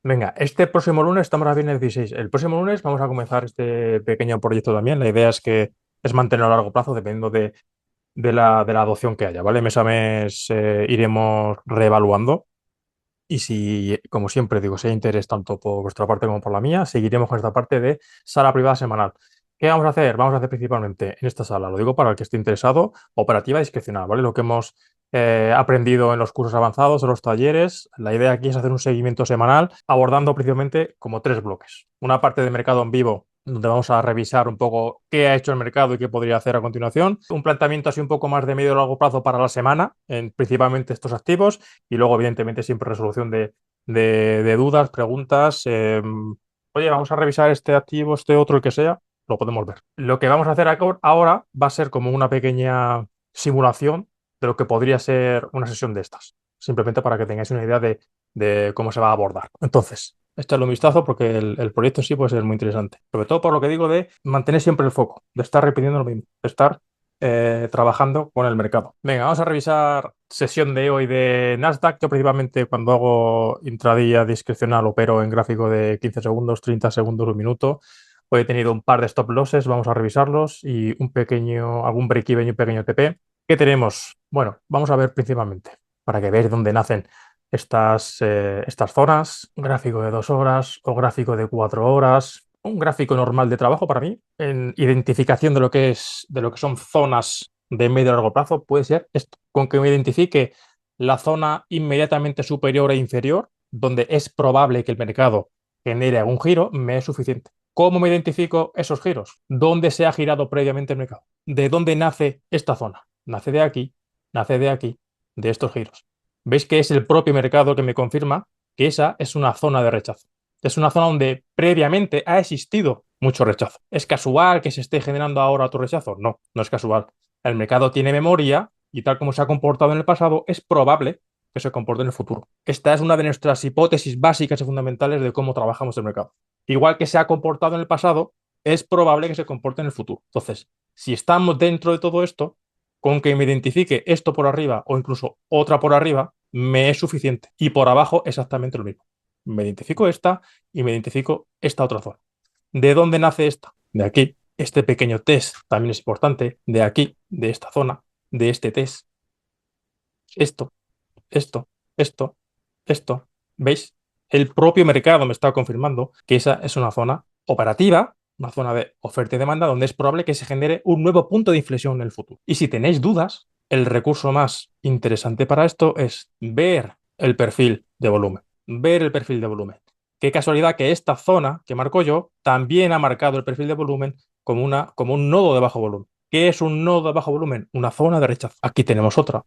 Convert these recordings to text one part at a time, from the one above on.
Venga, este próximo lunes estamos a viernes 16. El próximo lunes vamos a comenzar este pequeño proyecto también. La idea es mantenerlo a largo plazo dependiendo de la adopción que haya, ¿vale? Mes a mes iremos reevaluando y si, como siempre digo, si hay interés tanto por vuestra parte como por la mía, seguiremos con esta parte de sala privada semanal. ¿Qué vamos a hacer? Vamos a hacer principalmente en esta sala, lo digo para el que esté interesado, operativa discrecional, ¿vale? Lo que hemos aprendido en los cursos avanzados, en los talleres. La idea aquí es hacer un seguimiento semanal abordando principalmente como tres bloques. Una parte de mercado en vivo donde vamos a revisar un poco qué ha hecho el mercado y qué podría hacer a continuación. Un planteamiento así un poco más de medio y largo plazo para la semana, en principalmente estos activos, y luego, evidentemente, siempre resolución de dudas, preguntas. Oye, vamos a revisar este activo, este otro, el que sea, lo podemos ver. Lo que vamos a hacer ahora va a ser como una pequeña simulación de lo que podría ser una sesión de estas, simplemente para que tengáis una idea de cómo se va a abordar. Entonces, echadle un vistazo porque el proyecto en sí puede ser muy interesante. Sobre todo por lo que digo de mantener siempre el foco, de estar repitiendo lo mismo, de estar trabajando con el mercado. Venga, vamos a revisar sesión de hoy de Nasdaq. Yo principalmente cuando hago intradía discrecional opero en gráfico de 15 segundos, 30 segundos, un minuto. Hoy he tenido un par de stop losses, vamos a revisarlos y algún break-even y un pequeño TP. ¿Qué tenemos? Bueno, vamos a ver principalmente para que veáis dónde nacen estas zonas, un gráfico de 2 horas o gráfico de 4 horas, un gráfico normal de trabajo para mí, en identificación de lo que son zonas de medio y largo plazo, puede ser esto, con que me identifique la zona inmediatamente superior e inferior, donde es probable que el mercado genere algún giro, me es suficiente. ¿Cómo me identifico esos giros? ¿Dónde se ha girado previamente el mercado? ¿De dónde nace esta zona? Nace de aquí, de estos giros. ¿Veis que es el propio mercado que me confirma que esa es una zona de rechazo? Es una zona donde previamente ha existido mucho rechazo. ¿Es casual que se esté generando ahora otro rechazo? No, no es casual. El mercado tiene memoria y tal como se ha comportado en el pasado, es probable que se comporte en el futuro. Esta es una de nuestras hipótesis básicas y fundamentales de cómo trabajamos el mercado. Igual que se ha comportado en el pasado, es probable que se comporte en el futuro. Entonces, si estamos dentro de todo esto, con que me identifique esto por arriba o incluso otra por arriba, me es suficiente. Y por abajo exactamente lo mismo. Me identifico esta y me identifico esta otra zona. ¿De dónde nace esta? De aquí. Este pequeño test también es importante. De aquí, de esta zona, de este test. Esto, esto, esto, esto. ¿Veis? El propio mercado me está confirmando que esa es una zona operativa, una zona de oferta y demanda, donde es probable que se genere un nuevo punto de inflexión en el futuro. Y si tenéis dudas, el recurso más interesante para esto es ver el perfil de volumen. Ver el perfil de volumen. Qué casualidad que esta zona que marco yo también ha marcado el perfil de volumen como un nodo de bajo volumen. ¿Qué es un nodo de bajo volumen? Una zona de rechazo. Aquí tenemos otra.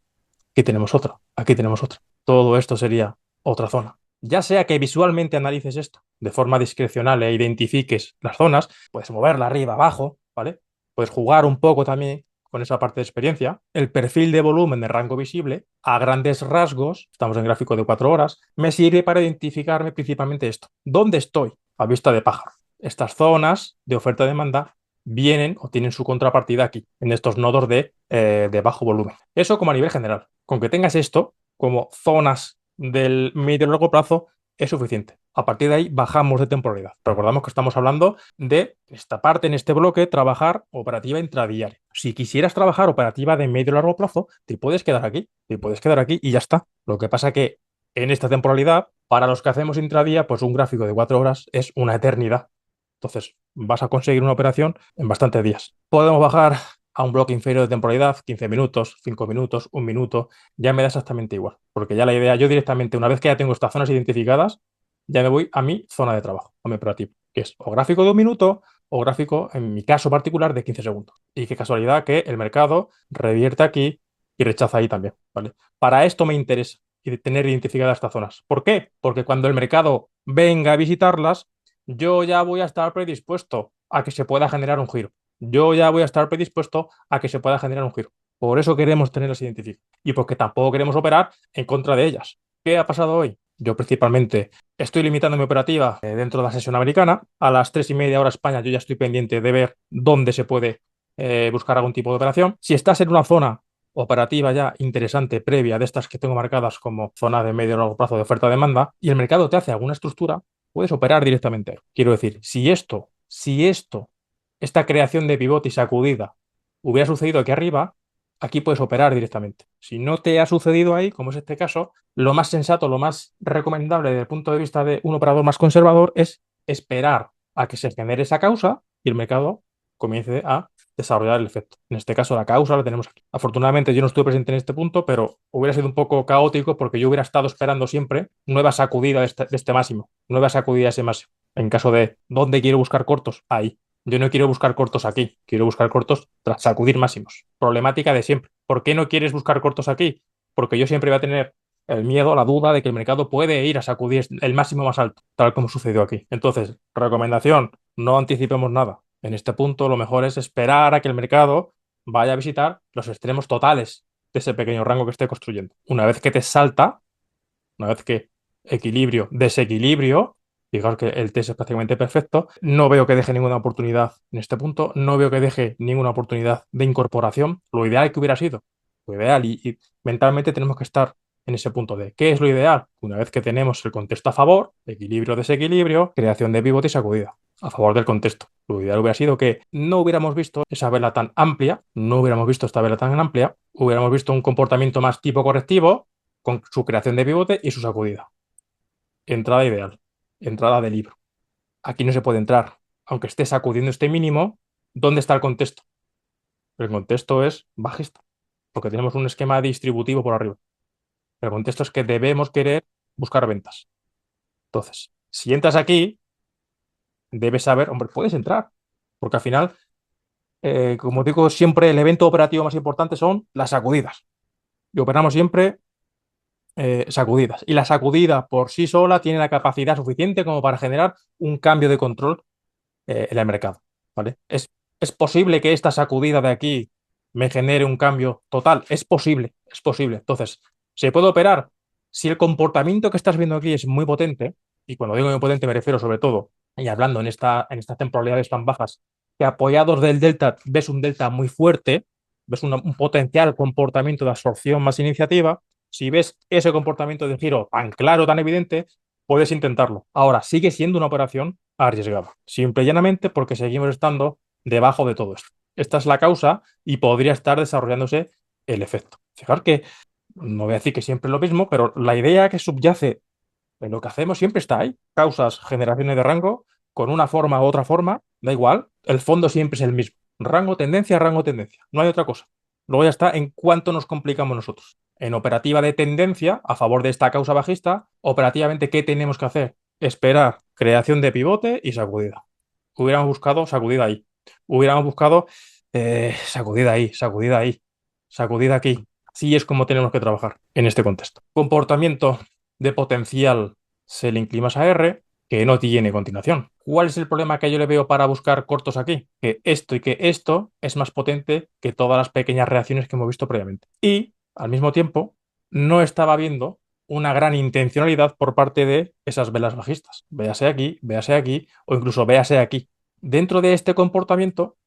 Aquí tenemos otra, aquí tenemos otra. Todo esto sería otra zona. Ya sea que visualmente analices esto de forma discrecional e identifiques las zonas, puedes moverla arriba, abajo, ¿vale? Puedes jugar un poco también con esa parte de experiencia. El perfil de volumen de rango visible, a grandes rasgos, estamos en gráfico de 4 horas, me sirve para identificarme principalmente esto. ¿Dónde estoy? A vista de pájaro. Estas zonas de oferta-demanda vienen o tienen su contrapartida aquí, en estos nodos de bajo volumen. Eso como a nivel general. Con que tengas esto como zonas del medio y largo plazo es suficiente. A partir de ahí bajamos de temporalidad. Recordamos que estamos hablando de esta parte, en este bloque, trabajar operativa intradiaria. Si quisieras trabajar operativa de medio y largo plazo, te puedes quedar aquí, y ya está. Lo que pasa que en esta temporalidad, para los que hacemos intradía, pues un gráfico de 4 horas es una eternidad. Entonces, vas a conseguir una operación en bastantes días. Podemos bajar a un bloque inferior de temporalidad, 15 minutos, 5 minutos, un minuto, ya me da exactamente igual. Porque ya la idea, yo directamente, una vez que ya tengo estas zonas identificadas, ya me voy a mi zona de trabajo, a mi operativo, que es o gráfico de un minuto o gráfico, en mi caso particular, de 15 segundos. Y qué casualidad que el mercado revierte aquí y rechaza ahí también, ¿vale? Para esto me interesa tener identificadas estas zonas. ¿Por qué? Porque cuando el mercado venga a visitarlas, yo ya voy a estar predispuesto a que se pueda generar un giro. Yo ya voy a estar predispuesto a que se pueda generar un giro. Por eso queremos tenerlas identificadas y porque tampoco queremos operar en contra de ellas. ¿Qué ha pasado hoy? Yo principalmente estoy limitando mi operativa dentro de la sesión americana. A las 3:30 hora España yo ya estoy pendiente de ver dónde se puede buscar algún tipo de operación. Si estás en una zona operativa ya interesante previa de estas que tengo marcadas como zona de medio o largo plazo de oferta-demanda y el mercado te hace alguna estructura, puedes operar directamente. Quiero decir, esta creación de pivote y sacudida hubiera sucedido aquí arriba, aquí puedes operar directamente. Si no te ha sucedido ahí, como es este caso, lo más sensato, lo más recomendable desde el punto de vista de un operador más conservador es esperar a que se genere esa causa y el mercado comience a desarrollar el efecto. En este caso, la causa la tenemos aquí. Afortunadamente, yo no estuve presente en este punto, pero hubiera sido un poco caótico porque yo hubiera estado esperando siempre nueva sacudida de este máximo, nueva sacudida de ese máximo. En caso de, ¿dónde quiero buscar cortos? Ahí. Yo no quiero buscar cortos aquí, quiero buscar cortos tras sacudir máximos. Problemática de siempre. ¿Por qué no quieres buscar cortos aquí? Porque yo siempre voy a tener el miedo, la duda de que el mercado puede ir a sacudir el máximo más alto, tal como sucedió aquí. Entonces, recomendación, no anticipemos nada. En este punto, lo mejor es esperar a que el mercado vaya a visitar los extremos totales de ese pequeño rango que esté construyendo. Una vez que te salta, una vez que equilibrio, desequilibrio, fijaos que el test es prácticamente perfecto, no veo que deje ninguna oportunidad en este punto, no veo que deje ninguna oportunidad de incorporación, lo ideal que hubiera sido, lo ideal y mentalmente tenemos que estar en ese punto de ¿qué es lo ideal? Una vez que tenemos el contexto a favor, equilibrio, desequilibrio, creación de pivote y sacudida. A favor del contexto. Lo ideal hubiera sido que no hubiéramos visto esa vela tan amplia, no hubiéramos visto esta vela tan amplia, hubiéramos visto un comportamiento más tipo correctivo, con su creación de pivote y su sacudida. Entrada ideal. Entrada de libro. Aquí no se puede entrar. Aunque esté sacudiendo este mínimo, ¿dónde está el contexto? El contexto es bajista, porque tenemos un esquema distributivo por arriba. El contexto es que debemos querer buscar ventas. Entonces, si entras aquí, debes saber, hombre, puedes entrar, porque al final, como digo, siempre el evento operativo más importante son las sacudidas. Y operamos siempre sacudidas. Y la sacudida por sí sola tiene la capacidad suficiente como para generar un cambio de control en el mercado. ¿Vale? Es posible que esta sacudida de aquí me genere un cambio total. Es posible, es posible. Entonces, ¿se puede operar? Si el comportamiento que estás viendo aquí es muy potente, y cuando digo muy potente me refiero sobre todo, y hablando en estas temporalidades tan bajas, que apoyados del delta ves un delta muy fuerte, ves un potencial comportamiento de absorción más iniciativa, si ves ese comportamiento de giro tan claro, tan evidente, puedes intentarlo. Ahora, sigue siendo una operación arriesgada, simple y llanamente porque seguimos estando debajo de todo esto. Esta es la causa y podría estar desarrollándose el efecto. Fijar que, no voy a decir que siempre es lo mismo, pero la idea que subyace en lo que hacemos siempre está ahí. Causas, generaciones de rango, con una forma u otra forma, da igual, el fondo siempre es el mismo. Rango, tendencia, rango, tendencia. No hay otra cosa. Luego ya está en cuánto nos complicamos nosotros. En operativa de tendencia, a favor de esta causa bajista, operativamente, ¿qué tenemos que hacer? Esperar creación de pivote y sacudida. Hubiéramos buscado sacudida ahí. Hubiéramos buscado sacudida ahí, sacudida ahí, sacudida aquí. Así es como tenemos que trabajar en este contexto. Comportamiento de potencial se le inclimas a R que no tiene continuación. ¿Cuál es el problema que yo le veo para buscar cortos aquí? Que esto y que esto es más potente que todas las pequeñas reacciones que hemos visto previamente. Y, al mismo tiempo, no estaba viendo una gran intencionalidad por parte de esas velas bajistas. Véase aquí o incluso véase aquí. Dentro de este comportamiento,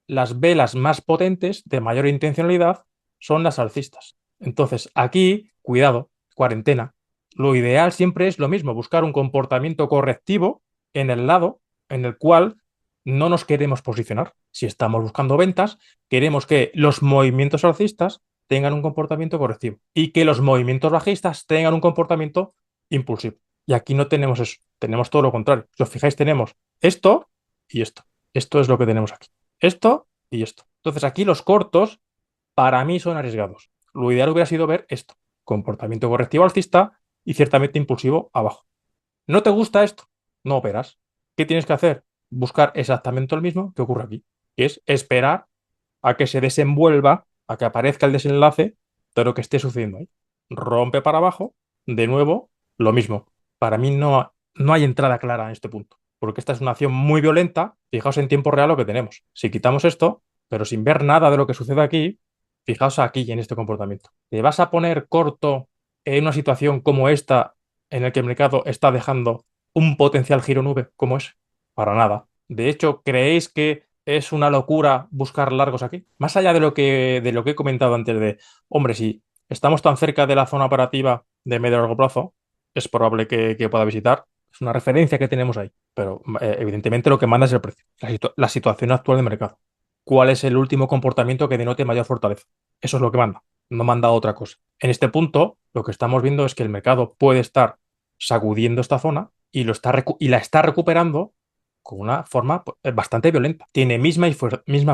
las velas más potentes de mayor intencionalidad son las alcistas. Entonces, aquí, cuidado, cuarentena. Lo ideal siempre es lo mismo, buscar un comportamiento correctivo en el lado en el cual no nos queremos posicionar. Si estamos buscando ventas, queremos que los movimientos alcistas tengan un comportamiento correctivo y que los movimientos bajistas tengan un comportamiento impulsivo. Y aquí no tenemos eso, tenemos todo lo contrario. Si os fijáis, tenemos esto y esto. Esto es lo que tenemos aquí. Esto y esto. Entonces aquí los cortos para mí son arriesgados. Lo ideal hubiera sido ver esto. Comportamiento correctivo alcista y ciertamente impulsivo abajo. ¿No te gusta esto? No operas. ¿Qué tienes que hacer? Buscar exactamente lo mismo que ocurre aquí, que es esperar a que se desenvuelva, a que aparezca el desenlace de lo que esté sucediendo ahí. Rompe para abajo, de nuevo, lo mismo. Para mí no hay entrada clara en este punto, porque esta es una acción muy violenta. Fijaos en tiempo real lo que tenemos. Si quitamos esto, pero sin ver nada de lo que sucede aquí, fijaos aquí en este comportamiento. ¿Te vas a poner corto en una situación como esta en la que el mercado está dejando un potencial giro nube como es? Para nada. De hecho, ¿creéis que ¿Es una locura buscar largos aquí? Más allá de lo que he comentado antes de, hombre, si estamos tan cerca de la zona operativa de medio y largo plazo, es probable que pueda visitar. Es una referencia que tenemos ahí. Pero evidentemente lo que manda es el precio, la situación actual del mercado. ¿Cuál es el último comportamiento que denote mayor fortaleza? Eso es lo que manda, no manda otra cosa. En este punto, lo que estamos viendo es que el mercado puede estar sacudiendo esta zona y la está recuperando con una forma bastante violenta. Tiene misma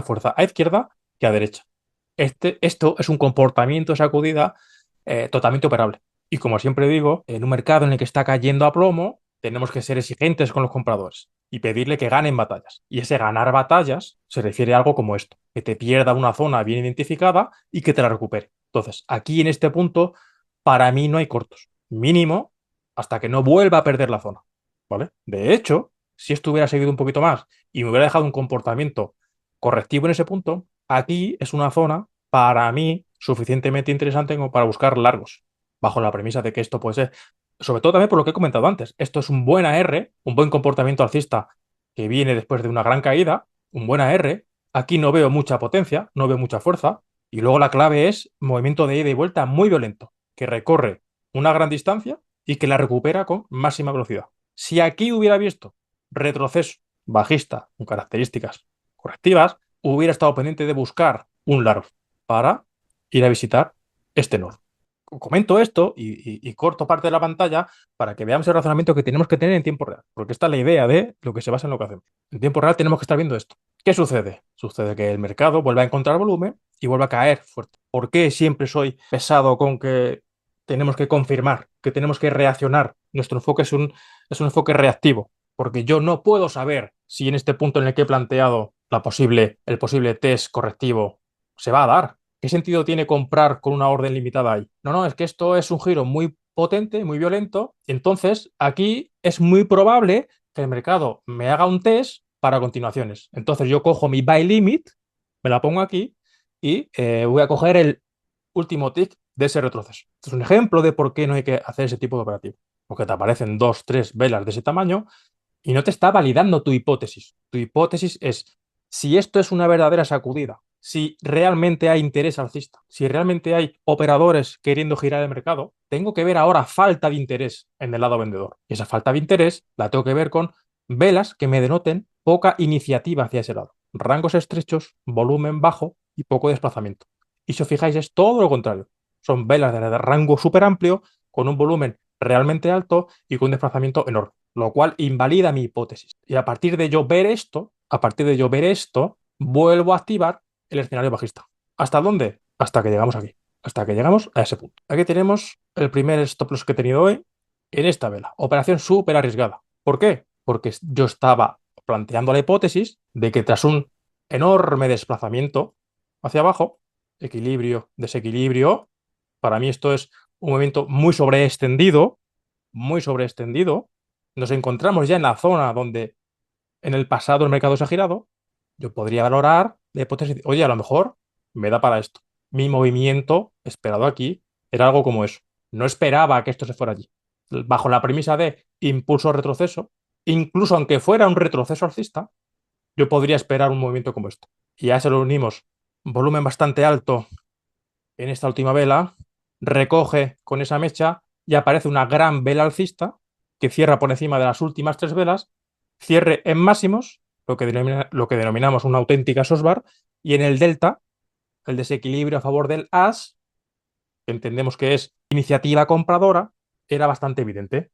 fuerza a izquierda que a derecha. Esto es un comportamiento de sacudida totalmente operable. Y como siempre digo, en un mercado en el que está cayendo a plomo, tenemos que ser exigentes con los compradores y pedirle que ganen batallas. Y ese ganar batallas se refiere a algo como esto, que te pierda una zona bien identificada y que te la recupere. Entonces, aquí en este punto, para mí no hay cortos. Mínimo hasta que no vuelva a perder la zona. ¿Vale? De hecho, si esto hubiera seguido un poquito más y me hubiera dejado un comportamiento correctivo en ese punto, aquí es una zona para mí suficientemente interesante como para buscar largos, bajo la premisa de que esto puede ser, sobre todo también por lo que he comentado antes, esto es un buen AR, un buen comportamiento alcista que viene después de una gran caída, un buen AR, aquí no veo mucha potencia, no veo mucha fuerza, y luego la clave es movimiento de ida y vuelta muy violento, que recorre una gran distancia y que la recupera con máxima velocidad. Si aquí hubiera visto retroceso bajista con características correctivas, hubiera estado pendiente de buscar un largo para ir a visitar este nodo. Comento esto y corto parte de la pantalla para que veamos el razonamiento que tenemos que tener en tiempo real, porque esta es la idea de lo que se basa en lo que hacemos. En tiempo real tenemos que estar viendo esto. ¿Qué sucede? Sucede que el mercado vuelve a encontrar volumen y vuelve a caer fuerte. ¿Por qué siempre soy pesado con que tenemos que confirmar, que tenemos que reaccionar? Nuestro enfoque es un enfoque reactivo, porque yo no puedo saber si en este punto en el que he planteado el posible test correctivo se va a dar. ¿Qué sentido tiene comprar con una orden limitada ahí? No, no, es que esto es un giro muy potente, muy violento. Entonces, aquí es muy probable que el mercado me haga un test para continuaciones. Entonces, yo cojo mi buy limit, me la pongo aquí y voy a coger el último tick de ese retroceso. Este es un ejemplo de por qué no hay que hacer ese tipo de operativo. Porque te aparecen dos, tres velas de ese tamaño y no te está validando tu hipótesis. Tu hipótesis es si esto es una verdadera sacudida, si realmente hay interés alcista, si realmente hay operadores queriendo girar el mercado, tengo que ver ahora falta de interés en el lado vendedor. Y esa falta de interés la tengo que ver con velas que me denoten poca iniciativa hacia ese lado. Rangos estrechos, volumen bajo y poco desplazamiento. Y si os fijáis es todo lo contrario. Son velas de rango súper amplio, con un volumen realmente alto y con un desplazamiento enorme, lo cual invalida mi hipótesis. Y a partir de yo ver esto, vuelvo a activar el escenario bajista. ¿Hasta dónde? Hasta que llegamos aquí, hasta que llegamos a ese punto. Aquí tenemos el primer stop loss que he tenido hoy en esta vela. Operación súper arriesgada. ¿Por qué? Porque yo estaba planteando la hipótesis de que tras un enorme desplazamiento hacia abajo, equilibrio, desequilibrio, para mí esto es un movimiento muy sobreextendido. Nos encontramos ya en la zona donde en el pasado el mercado se ha girado. Yo podría valorar la hipótesis, oye, a lo mejor me da para esto. Mi movimiento esperado aquí era algo como eso. No esperaba que esto se fuera allí. Bajo la premisa de impulso retroceso, incluso aunque fuera un retroceso alcista, yo podría esperar un movimiento como esto. Y a eso lo unimos volumen bastante alto en esta última vela, recoge con esa mecha y aparece una gran vela alcista que cierra por encima de las últimas tres velas, cierre en máximos, lo que denominamos una auténtica SOSBAR, y en el delta, el desequilibrio a favor del as, que entendemos que es iniciativa compradora, era bastante evidente.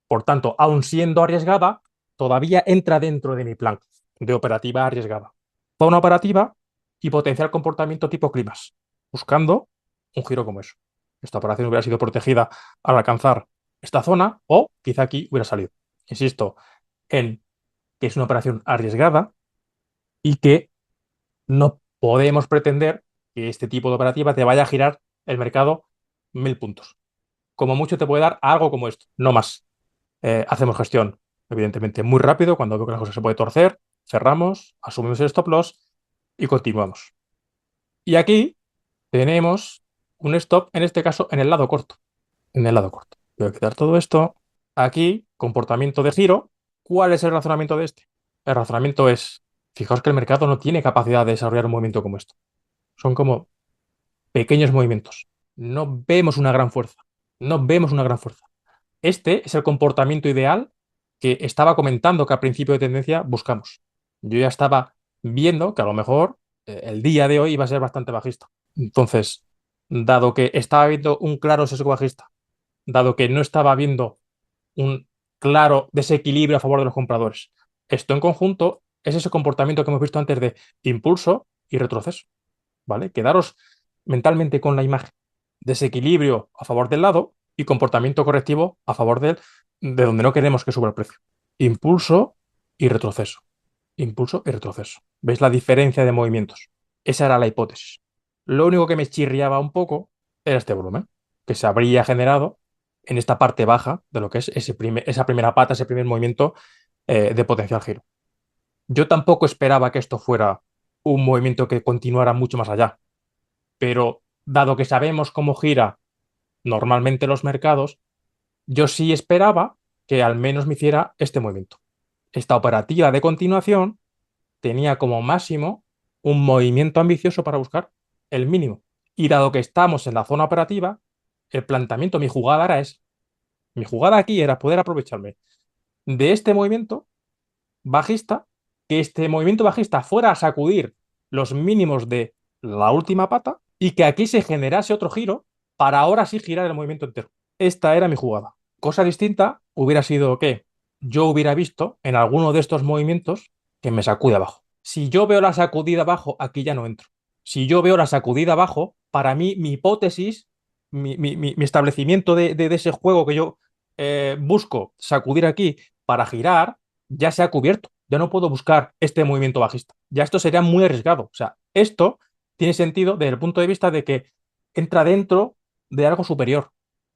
Por tanto, aun siendo arriesgada, todavía entra dentro de mi plan de operativa arriesgada. Zona operativa y potencial comportamiento tipo climas, buscando un giro como eso. Esta operación hubiera sido protegida al alcanzar esta zona o quizá aquí hubiera salido. Insisto en que es una operación arriesgada y que no podemos pretender que este tipo de operativa te vaya a girar el mercado 1000 puntos. Como mucho te puede dar algo como esto, no más. Hacemos gestión, evidentemente, muy rápido. Cuando veo que la cosa se puede torcer, cerramos, asumimos el stop loss y continuamos. Y aquí tenemos un stop, en este caso, en el lado corto. En el lado corto. Voy a quitar todo esto. Aquí, comportamiento de giro. ¿Cuál es el razonamiento de este? El razonamiento es Fijaos que el mercado no tiene capacidad de desarrollar un movimiento como esto. Son como pequeños movimientos. No vemos una gran fuerza. No vemos una gran fuerza. Este es el comportamiento ideal que estaba comentando que al principio de tendencia buscamos. Yo ya estaba viendo que a lo mejor el día de hoy iba a ser bastante bajista. Entonces, dado que estaba viendo un claro sesgo bajista, dado que no estaba viendo un claro desequilibrio a favor de los compradores, esto en conjunto es ese comportamiento que hemos visto antes de impulso y retroceso. ¿Vale? Quedaros mentalmente con la imagen. Desequilibrio a favor del lado y comportamiento correctivo a favor de donde no queremos que suba el precio. Impulso y retroceso. Impulso y retroceso. ¿Veis la diferencia de movimientos? Esa era la hipótesis. Lo único que me chirriaba un poco era este volumen, que se habría generado en esta parte baja de lo que es esa primera pata, ese primer movimiento de potencial giro. Yo tampoco esperaba que esto fuera un movimiento que continuara mucho más allá, pero dado que sabemos cómo gira normalmente los mercados, yo sí esperaba que al menos me hiciera este movimiento. Esta operativa de continuación tenía como máximo un movimiento ambicioso para buscar el mínimo. Y dado que estamos en la zona operativa, el planteamiento, mi jugada era esa. Mi jugada aquí era poder aprovecharme de este movimiento bajista, que este movimiento bajista fuera a sacudir los mínimos de la última pata y que aquí se generase otro giro para ahora sí girar el movimiento entero. Esta era mi jugada. Cosa distinta hubiera sido que yo hubiera visto en alguno de estos movimientos que me sacude abajo. Si yo veo la sacudida abajo, aquí ya no entro. Si yo veo la sacudida abajo, para mí mi hipótesis, mi establecimiento de ese juego que yo busco sacudir aquí para girar, ya se ha cubierto. Ya no puedo buscar este movimiento bajista. Ya esto sería muy arriesgado. O sea, esto tiene sentido desde el punto de vista de que entra dentro de algo superior,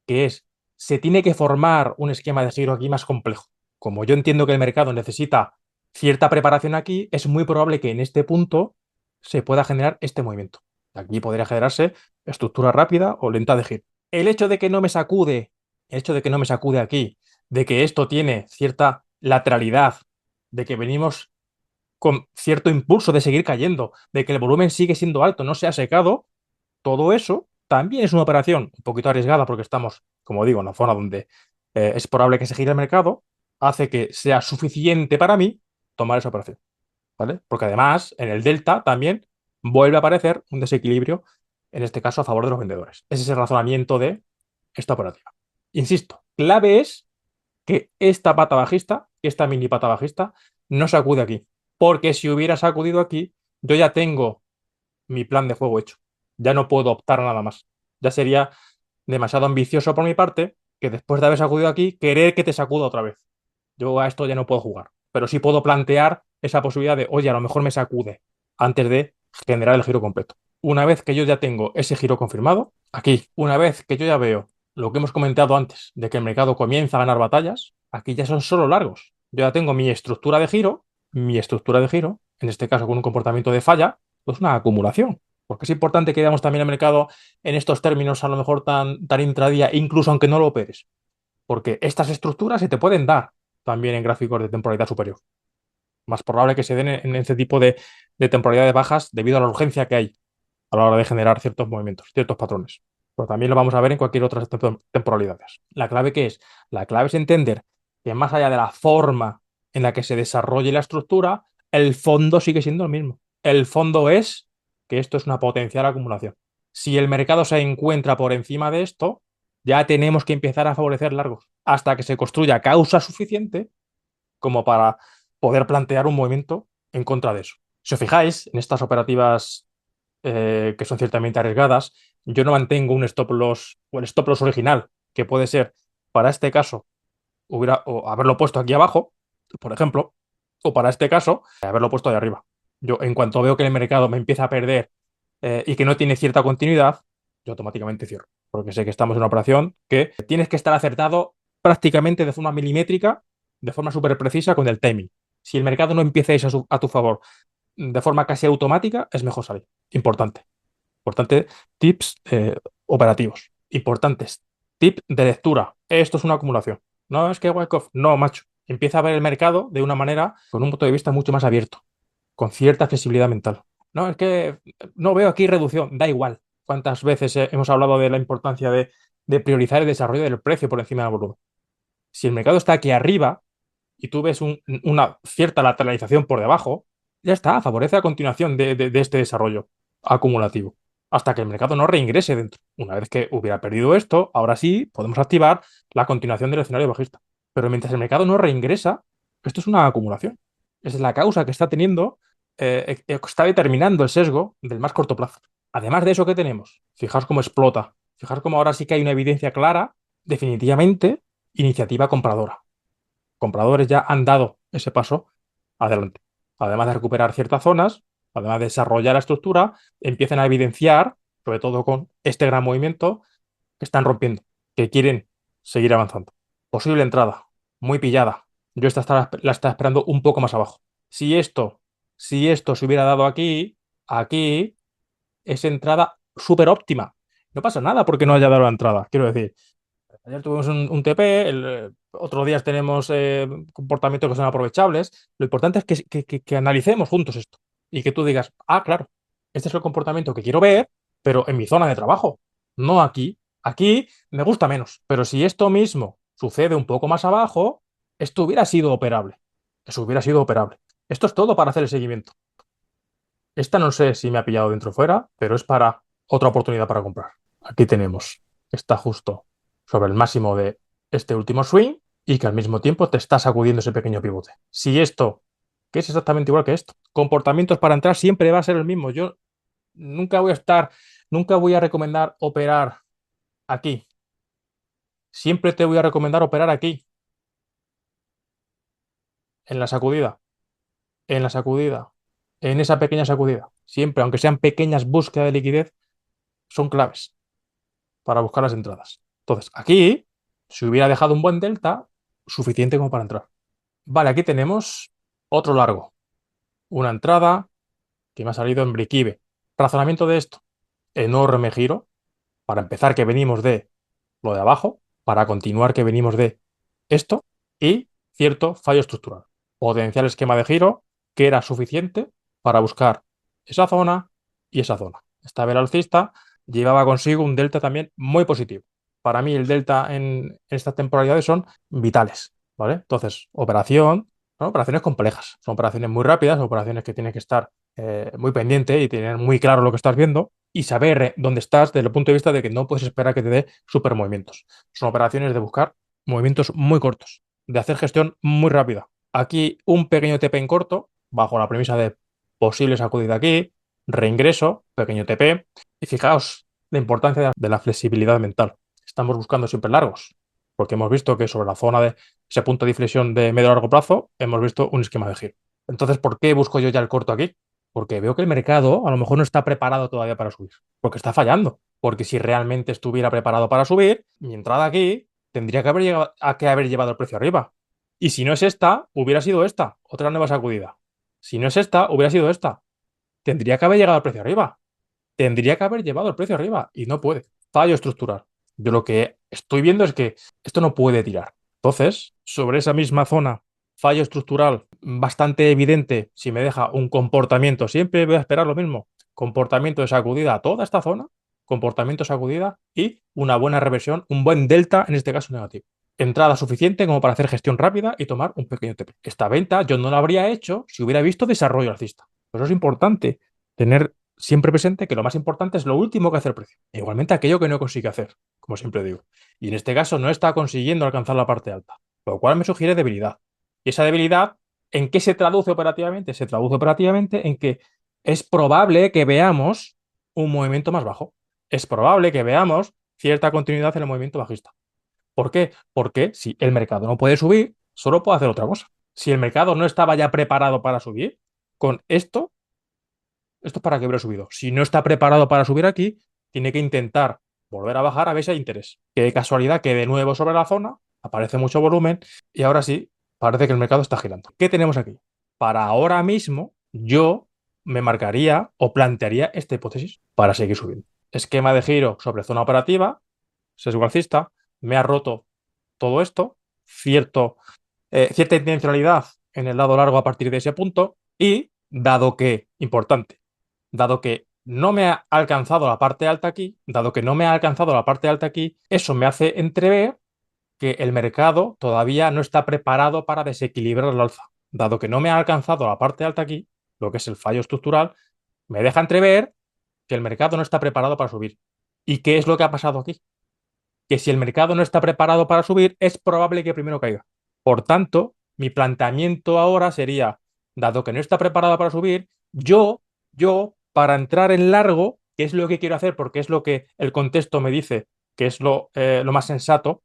que es, se tiene que formar un esquema de giro aquí más complejo. Como yo entiendo que el mercado necesita cierta preparación aquí, es muy probable que en este punto se pueda generar este movimiento. Aquí podría generarse estructura rápida o lenta de giro. El hecho de que no me sacude, el hecho de que no me sacude aquí, de que esto tiene cierta lateralidad, de que venimos con cierto impulso de seguir cayendo, de que el volumen sigue siendo alto, no se ha secado, todo eso también es una operación un poquito arriesgada porque estamos, como digo, en la zona donde es probable que se gire el mercado, hace que sea suficiente para mí tomar esa operación, ¿vale? Porque además en el delta también vuelve a aparecer un desequilibrio, en este caso a favor de los vendedores. Ese es el razonamiento de esta operativa. Insisto, clave es que esta pata bajista, esta mini pata bajista, no sacude aquí. Porque si hubiera sacudido aquí, yo ya tengo mi plan de juego hecho. Ya no puedo optar a nada más. Ya sería demasiado ambicioso por mi parte que después de haber sacudido aquí, querer que te sacuda otra vez. Yo a esto ya no puedo jugar. Pero sí puedo plantear esa posibilidad de, oye, a lo mejor me sacude antes de generar el giro completo. Una vez que yo ya tengo ese giro confirmado, aquí, una vez que yo ya veo lo que hemos comentado antes, de que el mercado comienza a ganar batallas, aquí ya son solo largos. Yo ya tengo mi estructura de giro, en este caso con un comportamiento de falla, pues una acumulación. Porque es importante que veamos también el mercado en estos términos, a lo mejor tan intradía, incluso aunque no lo operes. Porque estas estructuras se te pueden dar también en gráficos de temporalidad superior. Más probable que se den en este tipo de temporalidades bajas debido a la urgencia que hay a la hora de generar ciertos movimientos, ciertos patrones. Pero también lo vamos a ver en cualquier otra temporalidades. ¿La clave qué es? La clave es entender que más allá de la forma en la que se desarrolle la estructura, el fondo sigue siendo el mismo. El fondo es que esto es una potencial acumulación. Si el mercado se encuentra por encima de esto, ya tenemos que empezar a favorecer largos hasta que se construya causa suficiente como para poder plantear un movimiento en contra de eso. Si os fijáis, en estas operativas que son ciertamente arriesgadas, yo no mantengo un stop loss o el stop loss original, que puede ser, para este caso, o haberlo puesto aquí abajo, por ejemplo, o para este caso, haberlo puesto ahí arriba. Yo, en cuanto veo que el mercado me empieza a perder y que no tiene cierta continuidad, yo automáticamente cierro, porque sé que estamos en una operación que tienes que estar acertado prácticamente de forma milimétrica, de forma súper precisa con el timing. Si el mercado no empieza a ir a tu favor de forma casi automática, es mejor salir. Importante. Importante tips operativos. Importantes tips de lectura. Esto es una acumulación. No es que Wyckoff. No, macho. Empieza a ver el mercado de una manera, con un punto de vista mucho más abierto. con cierta flexibilidad mental. No, es que no veo aquí reducción, da igual. ¿Cuántas veces hemos hablado de la importancia de priorizar el desarrollo del precio por encima del volumen? Si el mercado está aquí arriba y tú ves una cierta lateralización por debajo, ya está, favorece la continuación de este desarrollo acumulativo hasta que el mercado no reingrese dentro. Una vez que hubiera perdido esto, ahora sí podemos activar la continuación del escenario bajista. Pero mientras el mercado no reingresa, esto es una acumulación. Esa es la causa que está teniendo, está determinando el sesgo del más corto plazo. Además de eso, ¿qué tenemos? Fijaos cómo explota. Fijaos cómo ahora sí que hay una evidencia clara, definitivamente, iniciativa compradora. Compradores ya han dado ese paso adelante. Además de recuperar ciertas zonas, además de desarrollar la estructura, empiezan a evidenciar, sobre todo con este gran movimiento, que están rompiendo, que quieren seguir avanzando. Posible entrada, muy pillada. Yo la estaba esperando un poco más abajo. Si esto, si esto se hubiera dado aquí, aquí, es entrada súper óptima. No pasa nada porque no haya dado la entrada. Quiero decir, ayer tuvimos un TP, otros días tenemos comportamientos que son aprovechables. Lo importante es que analicemos juntos esto y que tú digas, ah, claro, este es el comportamiento que quiero ver, pero en mi zona de trabajo, no aquí. Aquí me gusta menos, pero si esto mismo sucede un poco más abajo, esto hubiera sido operable. Eso hubiera sido operable. Esto es todo para hacer el seguimiento. Esta no sé si me ha pillado dentro o fuera, pero es para otra oportunidad para comprar. Aquí tenemos, está justo sobre el máximo de este último swing y que al mismo tiempo te está sacudiendo ese pequeño pivote. Si esto, que es exactamente igual que esto, comportamientos para entrar siempre va a ser el mismo. Yo nunca voy a estar, nunca voy a recomendar operar aquí. Siempre te voy a recomendar operar aquí, en la sacudida, en la sacudida, en esa pequeña sacudida. Siempre, aunque sean pequeñas búsquedas de liquidez, son claves para buscar las entradas. Entonces, aquí, si hubiera dejado un buen delta, suficiente como para entrar. Vale, aquí tenemos otro largo. Una entrada que me ha salido en break-even. Razonamiento de esto. Enorme giro. Para empezar, que venimos de lo de abajo. Para continuar, que venimos de esto. Y cierto fallo estructural. Potencial esquema de giro que era suficiente para buscar esa zona y esa zona. Esta vela alcista llevaba consigo un delta también muy positivo. Para mí el delta en estas temporalidades son vitales, ¿vale? Entonces, son operaciones complejas, son operaciones muy rápidas, son operaciones que tienes que estar muy pendiente y tener muy claro lo que estás viendo y saber dónde estás desde el punto de vista de que no puedes esperar que te dé super movimientos. Son operaciones de buscar movimientos muy cortos, de hacer gestión muy rápida. Aquí un pequeño TP en corto, bajo la premisa de posible sacudida aquí, reingreso, pequeño TP. Y fijaos la importancia de la flexibilidad mental. Estamos buscando siempre largos, porque hemos visto que sobre la zona de ese punto de inflexión de medio a largo plazo, hemos visto un esquema de giro. Entonces, ¿por qué busco yo ya el corto aquí? Porque veo que el mercado a lo mejor no está preparado todavía para subir, porque está fallando. Porque si realmente estuviera preparado para subir, mi entrada aquí tendría que haber llevado el precio arriba. Y si no es esta, hubiera sido esta, otra nueva sacudida. Si no es esta, hubiera sido esta. Tendría que haber llegado al precio arriba. Tendría que haber llevado el precio arriba y no puede. Fallo estructural. Yo lo que estoy viendo es que esto no puede tirar. Entonces, sobre esa misma zona, fallo estructural bastante evidente, si me deja un comportamiento, siempre voy a esperar lo mismo. Comportamiento de sacudida a toda esta zona, comportamiento de sacudida y una buena reversión, un buen delta, en este caso negativo. Entrada suficiente como para hacer gestión rápida y tomar un pequeño TP. Esta venta yo no la habría hecho si hubiera visto desarrollo alcista. Por eso es importante tener siempre presente que lo más importante es lo último que hace el precio. E igualmente aquello que no consigue hacer, como siempre digo. Y en este caso no está consiguiendo alcanzar la parte alta, lo cual me sugiere debilidad. Y esa debilidad, ¿en qué se traduce operativamente? Se traduce operativamente en que es probable que veamos un movimiento más bajo. Es probable que veamos cierta continuidad en el movimiento bajista. ¿Por qué? Porque si el mercado no puede subir, solo puede hacer otra cosa. Si el mercado no estaba ya preparado para subir, con esto es para que hubiera subido. Si no está preparado para subir aquí, tiene que intentar volver a bajar a ver si hay interés. Qué casualidad que de nuevo sobre la zona aparece mucho volumen y ahora sí parece que el mercado está girando. ¿Qué tenemos aquí? Para ahora mismo yo me marcaría o plantearía esta hipótesis para seguir subiendo. Esquema de giro sobre zona operativa, sesgo alcista, me ha roto todo esto, cierta intencionalidad en el lado largo a partir de ese punto y dado que, importante, dado que no me ha alcanzado la parte alta aquí, dado que no me ha alcanzado la parte alta aquí, eso me hace entrever que el mercado todavía no está preparado para desequilibrar el alza. Dado que no me ha alcanzado la parte alta aquí, lo que es el fallo estructural, me deja entrever que el mercado no está preparado para subir. ¿Y qué es lo que ha pasado aquí? Que si el mercado no está preparado para subir, es probable que primero caiga. Por tanto, mi planteamiento ahora sería, dado que no está preparado para subir, para entrar en largo, que es lo que quiero hacer porque es lo que el contexto me dice que es lo más sensato,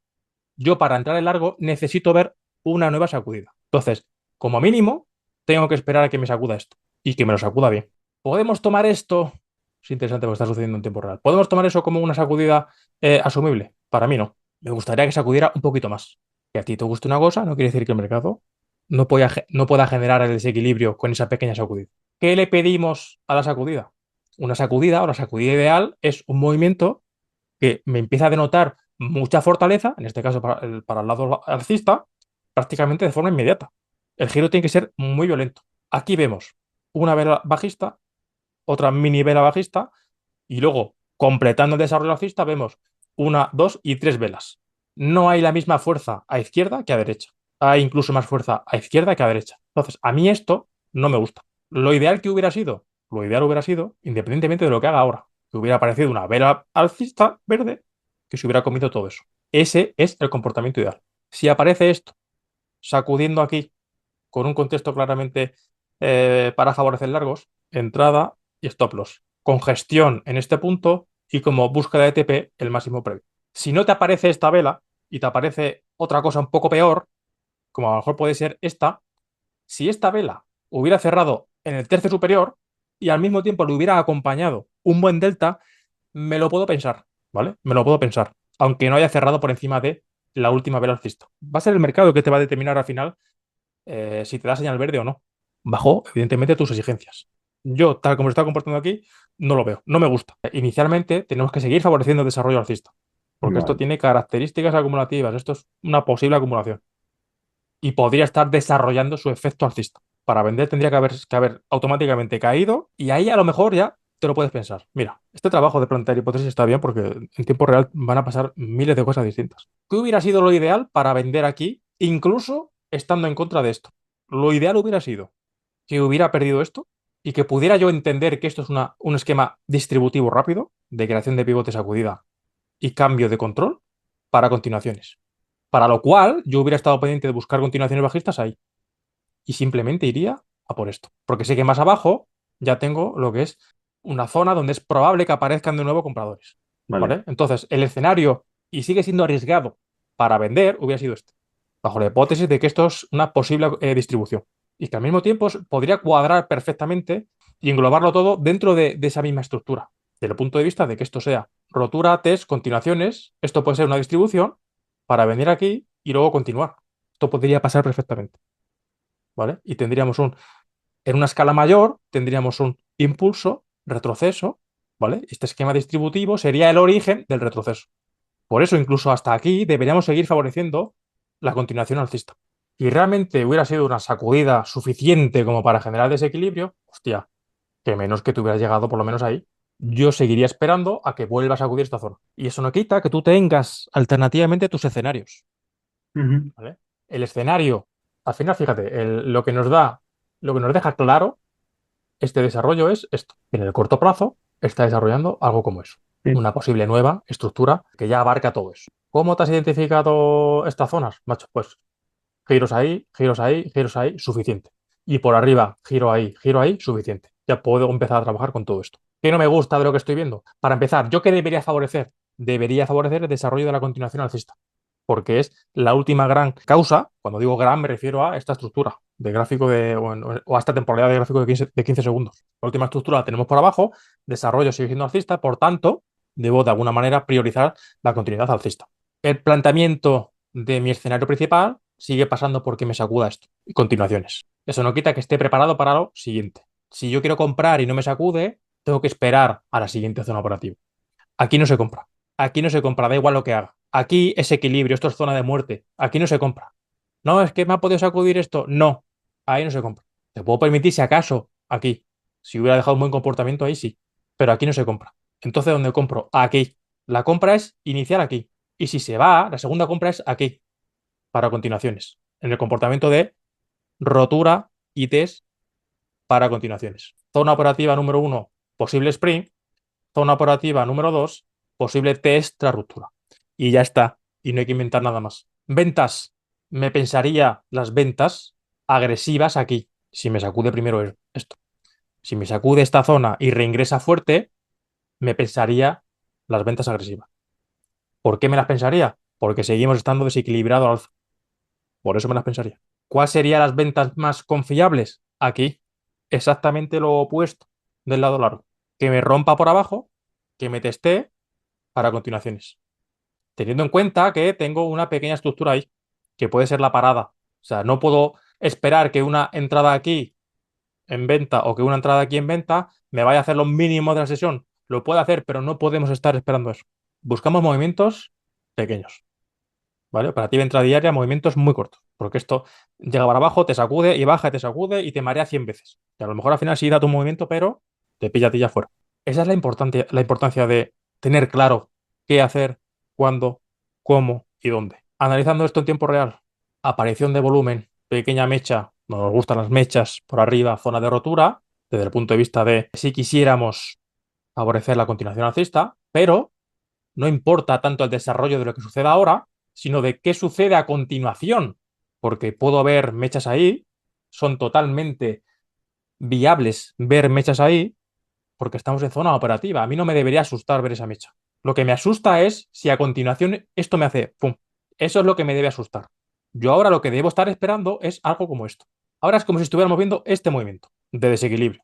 yo para entrar en largo necesito ver una nueva sacudida. Entonces, como mínimo, tengo que esperar a que me sacuda esto y que me lo sacuda bien. ¿Podemos tomar esto? Es interesante porque está sucediendo en tiempo real. ¿Podemos tomar eso como una sacudida asumible? Para mí no. Me gustaría que sacudiera un poquito más. Que a ti te guste una cosa no quiere decir que el mercado no pueda generar el desequilibrio con esa pequeña sacudida. ¿Qué le pedimos a la sacudida? Una sacudida o la sacudida ideal es un movimiento que me empieza a denotar mucha fortaleza, en este caso para el lado alcista, prácticamente de forma inmediata. El giro tiene que ser muy violento. Aquí vemos una vela bajista, otra mini vela bajista, y luego, completando el desarrollo alcista, vemos una, dos y tres velas. No hay la misma fuerza a izquierda que a derecha. Hay incluso más fuerza a izquierda que a derecha. Entonces, a mí esto no me gusta. Lo ideal hubiera sido, independientemente de lo que haga ahora, que hubiera aparecido una vela alcista verde que se hubiera comido todo eso. Ese es el comportamiento ideal. Si aparece esto sacudiendo aquí con un contexto claramente para favorecer largos, entrada y stop loss. Congestión en este punto y como búsqueda de TP el máximo previo. Si no te aparece esta vela y te aparece otra cosa un poco peor, como a lo mejor puede ser esta, si esta vela hubiera cerrado en el tercio superior y al mismo tiempo le hubiera acompañado un buen delta, me lo puedo pensar, ¿vale? Me lo puedo pensar, aunque no haya cerrado por encima de la última vela alcista. Va a ser el mercado que te va a determinar al final si te da señal verde o no, bajo, evidentemente, tus exigencias. Yo, tal como se está comportando aquí, no lo veo, no me gusta. Inicialmente, tenemos que seguir favoreciendo el desarrollo alcista, porque esto Vale. tiene características acumulativas, esto es una posible acumulación y podría estar desarrollando su efecto alcista. Para vender tendría que haber automáticamente caído y ahí a lo mejor ya te lo puedes pensar. Mira, este trabajo de plantear hipótesis está bien porque en tiempo real van a pasar miles de cosas distintas. ¿Qué hubiera sido lo ideal para vender aquí, incluso estando en contra de esto? Lo ideal hubiera sido que hubiera perdido esto y que pudiera yo entender que esto es un esquema distributivo rápido de creación de pivotes sacudida y cambio de control para continuaciones. Para lo cual yo hubiera estado pendiente de buscar continuaciones bajistas ahí y simplemente iría a por esto. Porque sé que más abajo ya tengo lo que es una zona donde es probable que aparezcan de nuevo compradores. Vale. ¿Vale? Entonces, el escenario, y sigue siendo arriesgado para vender, hubiera sido este. Bajo la hipótesis de que esto es una posible distribución. Y que al mismo tiempo podría cuadrar perfectamente y englobarlo todo dentro de esa misma estructura. Desde el punto de vista de que esto sea rotura, test, continuaciones, esto puede ser una distribución para venir aquí y luego continuar. Esto podría pasar perfectamente, ¿vale? Y en una escala mayor, tendríamos un impulso, retroceso, ¿vale? Este esquema distributivo sería el origen del retroceso. Por eso, incluso hasta aquí, deberíamos seguir favoreciendo la continuación alcista. Si realmente hubiera sido una sacudida suficiente como para generar desequilibrio, hostia, que menos que tú hubieras llegado por lo menos ahí, yo seguiría esperando a que vuelvas a sacudir esta zona. Y eso no quita que tú tengas alternativamente tus escenarios. Ujú. ¿Vale? El escenario, al final, fíjate, lo que nos deja claro este desarrollo es esto. En el corto plazo está desarrollando algo como eso. Sí. Una posible nueva estructura que ya abarca todo eso. ¿Cómo te has identificado estas zonas, macho? Pues giros ahí, giros ahí, giros ahí, suficiente. Y por arriba, giro ahí, suficiente. Ya puedo empezar a trabajar con todo esto. ¿Qué no me gusta de lo que estoy viendo? Para empezar, ¿yo qué debería favorecer? Debería favorecer el desarrollo de la continuación alcista porque es la última gran causa. Cuando digo gran, me refiero a esta estructura de gráfico o a esta temporalidad de gráfico de 15 segundos. La última estructura la tenemos por abajo, desarrollo sigue siendo alcista, por tanto, debo de alguna manera priorizar la continuidad alcista. El planteamiento de mi escenario principal sigue pasando porque me sacuda esto y continuaciones. Eso no quita que esté preparado para lo siguiente. Si yo quiero comprar y no me sacude, tengo que esperar a la siguiente zona operativa. Aquí no se compra. Aquí no se compra, da igual lo que haga. Aquí es equilibrio, esto es zona de muerte. Aquí no se compra. No, es que me ha podido sacudir esto. No, ahí no se compra. Te puedo permitir, si acaso, aquí. Si hubiera dejado un buen comportamiento ahí, sí. Pero aquí no se compra. Entonces, ¿dónde compro? Aquí. La compra es inicial aquí. Y si se va, la segunda compra es aquí, para continuaciones. En el comportamiento de rotura y test para continuaciones. Zona operativa número 1, posible sprint. Zona operativa número 2, posible test tras ruptura. Y ya está. Y no hay que inventar nada más. Ventas. Me pensaría las ventas agresivas aquí. Si me sacude primero esto. Si me sacude esta zona y reingresa fuerte, me pensaría las ventas agresivas. ¿Por qué me las pensaría? Porque seguimos estando desequilibrados al alza. Por eso me las pensaría. ¿Cuáles serían las ventas más confiables? Aquí. Exactamente lo opuesto del lado largo. Que me rompa por abajo, que me teste para continuaciones. Teniendo en cuenta que tengo una pequeña estructura ahí, que puede ser la parada. O sea, no puedo esperar que una entrada aquí en venta o que una entrada aquí en venta me vaya a hacer los mínimos de la sesión. Lo puede hacer, pero no podemos estar esperando eso. Buscamos movimientos pequeños. ¿Vale? Operativa intradiaria, movimientos muy cortos, porque esto llega para abajo, te sacude y baja, te sacude y te marea 100 veces. Y a lo mejor al final sí da tu movimiento, pero te pilla a ti ya fuera. Esa es la importancia de tener claro qué hacer, cuándo, cómo y dónde. Analizando esto en tiempo real, aparición de volumen, pequeña mecha, no nos gustan las mechas por arriba, zona de rotura, desde el punto de vista de si quisiéramos favorecer la continuación alcista, pero no importa tanto el desarrollo de lo que suceda ahora, sino de qué sucede a continuación, porque puedo ver mechas ahí, son totalmente viables ver mechas ahí, porque estamos en zona operativa. A mí no me debería asustar ver esa mecha. Lo que me asusta es si a continuación esto me hace ¡pum! Eso es lo que me debe asustar. Yo ahora lo que debo estar esperando es algo como esto. Ahora es como si estuviéramos viendo este movimiento de desequilibrio,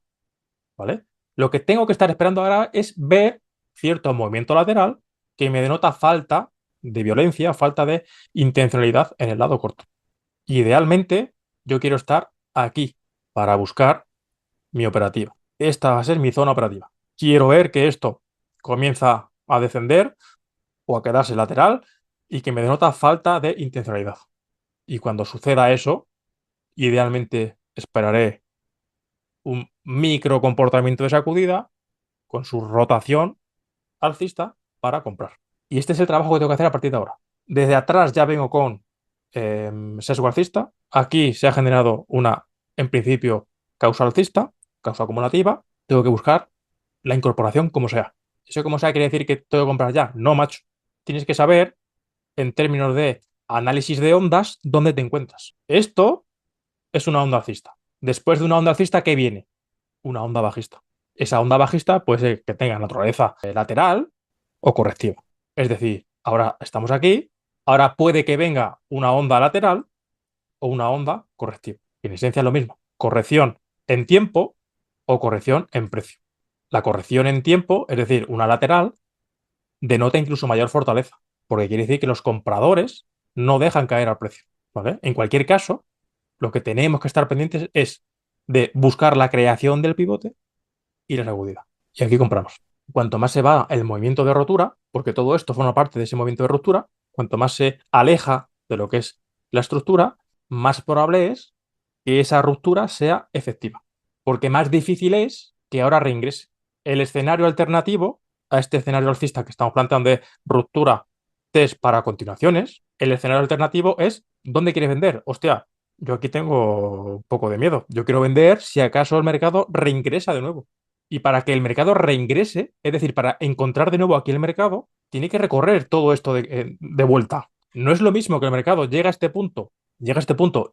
¿vale? Lo que tengo que estar esperando ahora es ver cierto movimiento lateral que me denota falta de violencia, falta de intencionalidad en el lado corto. Idealmente, yo quiero estar aquí para buscar mi operativa. Esta va a ser mi zona operativa. Quiero ver que esto comienza a descender o a quedarse lateral y que me denota falta de intencionalidad. Y cuando suceda eso, idealmente esperaré un micro comportamiento de sacudida con su rotación alcista para comprar. Y este es el trabajo que tengo que hacer a partir de ahora. Desde atrás ya vengo con sesgo alcista. Aquí se ha generado una, en principio, causa alcista, causa acumulativa. Tengo que buscar la incorporación como sea. ¿Eso como sea quiere decir que tengo que comprar ya? No, macho. Tienes que saber, en términos de análisis de ondas, dónde te encuentras. Esto es una onda alcista. Después de una onda alcista, ¿qué viene? Una onda bajista. Esa onda bajista puede ser que tenga naturaleza lateral o correctiva. Es decir, ahora estamos aquí, ahora puede que venga una onda lateral o una onda correctiva. En esencia es lo mismo. Corrección en tiempo o corrección en precio. La corrección en tiempo, es decir, una lateral, denota incluso mayor fortaleza, porque quiere decir que los compradores no dejan caer al precio. ¿Vale? En cualquier caso, lo que tenemos que estar pendientes es de buscar la creación del pivote y la seguridad. Y aquí compramos. Cuanto más se va el movimiento de rotura, porque todo esto forma parte de ese movimiento de ruptura, cuanto más se aleja de lo que es la estructura, más probable es que esa ruptura sea efectiva. Porque más difícil es que ahora reingrese. El escenario alternativo a este escenario alcista que estamos planteando de ruptura test para continuaciones, el escenario alternativo es ¿dónde quieres vender? Hostia, yo aquí tengo un poco de miedo. Yo quiero vender si acaso el mercado reingresa de nuevo. Y para que el mercado reingrese, es decir, para encontrar de nuevo aquí el mercado, tiene que recorrer todo esto de vuelta. No es lo mismo que el mercado llega a este punto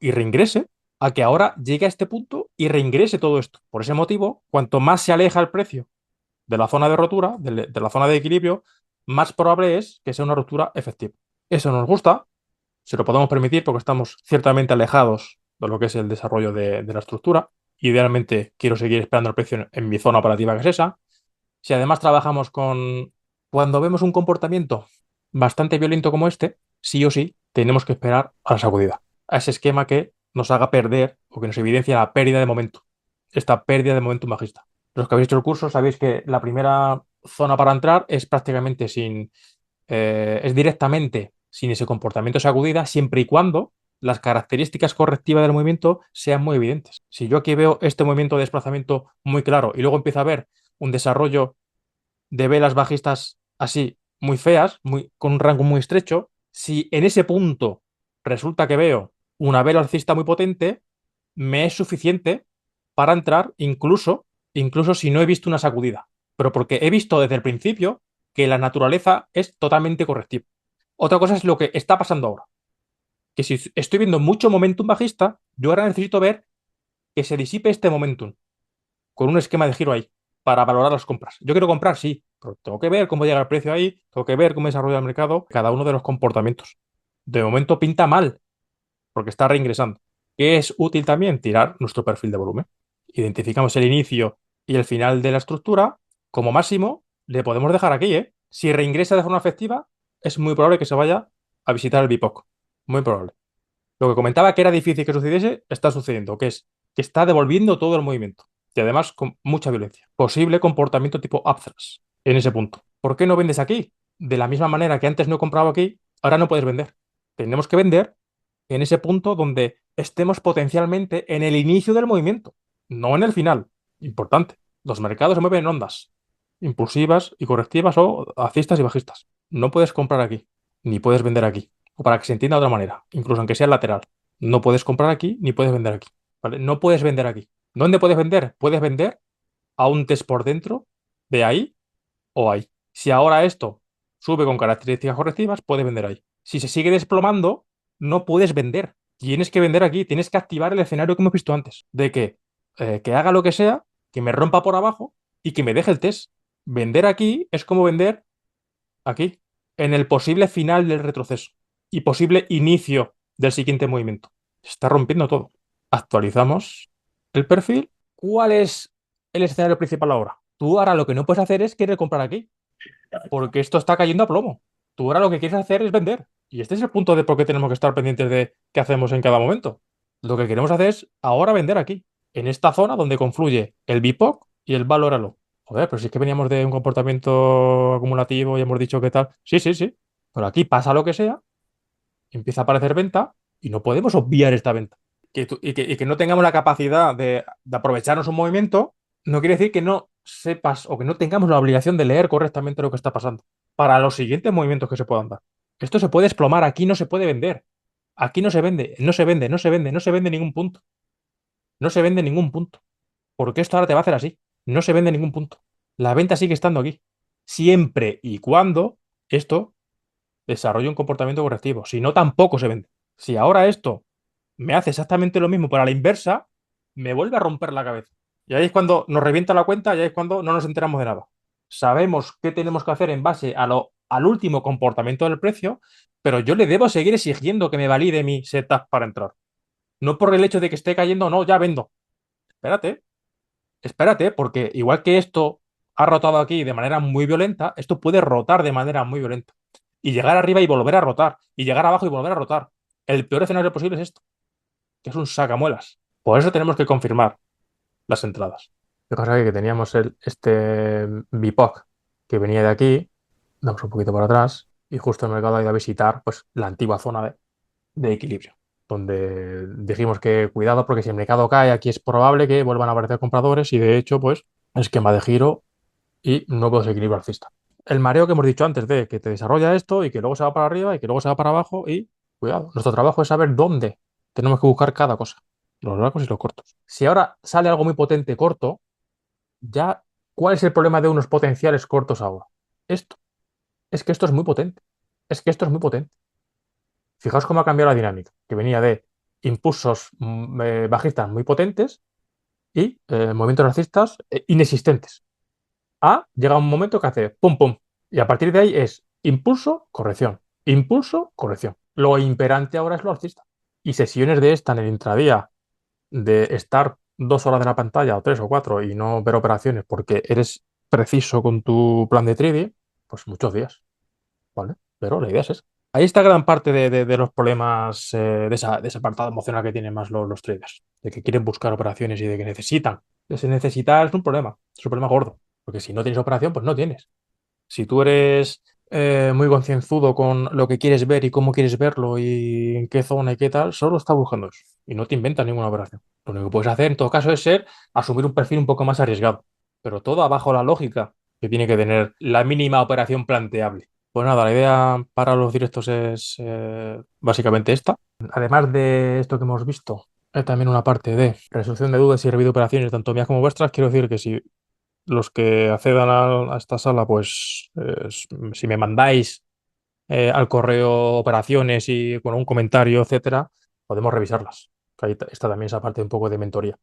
y reingrese, a que ahora llegue a este punto y reingrese todo esto. Por ese motivo, cuanto más se aleja el precio de la zona de rotura, de la zona de equilibrio, más probable es que sea una ruptura efectiva. Eso nos gusta, se lo podemos permitir porque estamos ciertamente alejados de lo que es el desarrollo de la estructura. Idealmente quiero seguir esperando el precio en mi zona operativa, que es esa. Si además trabajamos con... Cuando vemos un comportamiento bastante violento como este, sí o sí tenemos que esperar a la sacudida, a ese esquema que nos haga perder o que nos evidencia la pérdida de momento, esta pérdida de momentum bajista. Los que habéis hecho el curso sabéis que la primera zona para entrar es prácticamente sin... es directamente sin ese comportamiento de sacudida, siempre y cuando las características correctivas del movimiento sean muy evidentes. Si yo aquí veo este movimiento de desplazamiento muy claro y luego empiezo a ver un desarrollo de velas bajistas así, muy feas, con un rango muy estrecho, si en ese punto resulta que veo una vela alcista muy potente, me es suficiente para entrar incluso si no he visto una sacudida. Pero porque he visto desde el principio que la naturaleza es totalmente correctiva. Otra cosa es lo que está pasando ahora. Que si estoy viendo mucho momentum bajista, yo ahora necesito ver que se disipe este momentum con un esquema de giro ahí para valorar las compras. Yo quiero comprar, sí, pero tengo que ver cómo llega el precio ahí, tengo que ver cómo desarrolla el mercado, cada uno de los comportamientos. De momento pinta mal, porque está reingresando. ¿Qué es útil también? Tirar nuestro perfil de volumen. Identificamos el inicio y el final de la estructura. Como máximo, le podemos dejar aquí, ¿eh? Si reingresa de forma efectiva, es muy probable que se vaya a visitar el BIPOC. Muy probable. Lo que comentaba que era difícil que sucediese, está sucediendo, que es que está devolviendo todo el movimiento. Y además con mucha violencia. Posible comportamiento tipo upthrust en ese punto. ¿Por qué no vendes aquí? De la misma manera que antes no he comprado aquí, ahora no puedes vender. Tenemos que vender en ese punto donde estemos potencialmente en el inicio del movimiento, no en el final. Importante. Los mercados se mueven en ondas, impulsivas y correctivas o alcistas y bajistas. No puedes comprar aquí, ni puedes vender aquí. O para que se entienda de otra manera, incluso aunque sea lateral. No puedes comprar aquí, ni puedes vender aquí. ¿Vale? No puedes vender aquí. ¿Dónde puedes vender? Puedes vender a un test por dentro de ahí o ahí. Si ahora esto sube con características correctivas, puedes vender ahí. Si se sigue desplomando, no puedes vender. Tienes que vender aquí, tienes que activar el escenario que hemos visto antes, de que haga lo que sea, que me rompa por abajo y que me deje el test. Vender aquí es como vender aquí, en el posible final del retroceso y posible inicio del siguiente movimiento. Se está rompiendo todo. Actualizamos el perfil. ¿Cuál es el escenario principal ahora? Tú ahora lo que no puedes hacer es querer comprar aquí, porque esto está cayendo a plomo. Tú ahora lo que quieres hacer es vender. Y este es el punto de por qué tenemos que estar pendientes de qué hacemos en cada momento. Lo que queremos hacer es ahora vender aquí, en esta zona donde confluye el BIPOC y el valóralo. Joder, pero si es que veníamos de un comportamiento acumulativo y hemos dicho que tal. Sí, sí, sí. Pero aquí pasa lo que sea, empieza a aparecer venta y no podemos obviar esta venta. Y que no tengamos la capacidad de aprovecharnos un movimiento, no quiere decir que no sepas o que no tengamos la obligación de leer correctamente lo que está pasando para los siguientes movimientos que se puedan dar. Esto se puede desplomar, aquí no se puede vender. Aquí no se vende, no se vende, no se vende, no se vende ningún punto. No se vende ningún punto. Porque esto ahora te va a hacer así. No se vende ningún punto. La venta sigue estando aquí. Siempre y cuando esto desarrolle un comportamiento correctivo. Si no, tampoco se vende. Si ahora esto me hace exactamente lo mismo para la inversa, me vuelve a romper la cabeza. Y ahí es cuando nos revienta la cuenta y ahí es cuando no nos enteramos de nada. Sabemos qué tenemos que hacer en base al último comportamiento del precio, pero yo le debo seguir exigiendo que me valide mi setup para entrar. No por el hecho de que esté cayendo, no, ya vendo. Espérate, espérate, porque igual que esto ha rotado aquí de manera muy violenta, esto puede rotar de manera muy violenta. Y llegar arriba y volver a rotar. Y llegar abajo y volver a rotar. El peor escenario posible es esto, que es un sacamuelas. Por eso tenemos que confirmar las entradas. Lo que pasa es que teníamos este BIPOC que venía de aquí, damos un poquito para atrás, y justo el mercado ha ido a visitar pues, la antigua zona de equilibrio, donde dijimos que cuidado porque si el mercado cae, aquí es probable que vuelvan a aparecer compradores y de hecho, pues, esquema de giro y nuevos equilibrio alcista. El mareo que hemos dicho antes de que te desarrolla esto y que luego se va para arriba y que luego se va para abajo y cuidado, nuestro trabajo es saber dónde tenemos que buscar cada cosa, los largos y los cortos. Si ahora sale algo muy potente corto, ya, ¿cuál es el problema de unos potenciales cortos ahora? Esto, es que esto es muy potente, es que esto es muy potente. Fijaos cómo ha cambiado la dinámica, que venía de impulsos bajistas muy potentes y movimientos alcistas inexistentes. Llega un momento que hace pum pum. Y a partir de ahí es impulso, corrección. Impulso, corrección. Lo imperante ahora es lo alcista. Y sesiones de esta en el intradía, de estar 2 horas de la pantalla, o 3 o 4, y no ver operaciones porque eres preciso con tu plan de trading, pues muchos días. ¿Vale? Pero la idea es esa. Ahí está gran parte de los problemas de ese apartado emocional que tienen más los traders. De que quieren buscar operaciones y de que necesitan. Ese necesitar es un problema gordo. Porque si no tienes operación, pues no tienes. Si tú eres muy concienzudo con lo que quieres ver y cómo quieres verlo y en qué zona y qué tal, solo está buscando eso. Y no te inventa ninguna operación. Lo único que puedes hacer en todo caso es asumir un perfil un poco más arriesgado. Pero todo abajo la lógica que tiene que tener la mínima operación planteable. Pues nada, la idea para los directos es básicamente esta. Además de esto que hemos visto, hay también una parte de resolución de dudas y review de operaciones, tanto mías como vuestras. Quiero decir que si los que accedan a esta sala, pues si me mandáis al correo operaciones y con un comentario, etcétera, podemos revisarlas. Que ahí está también esa parte un poco de mentoría.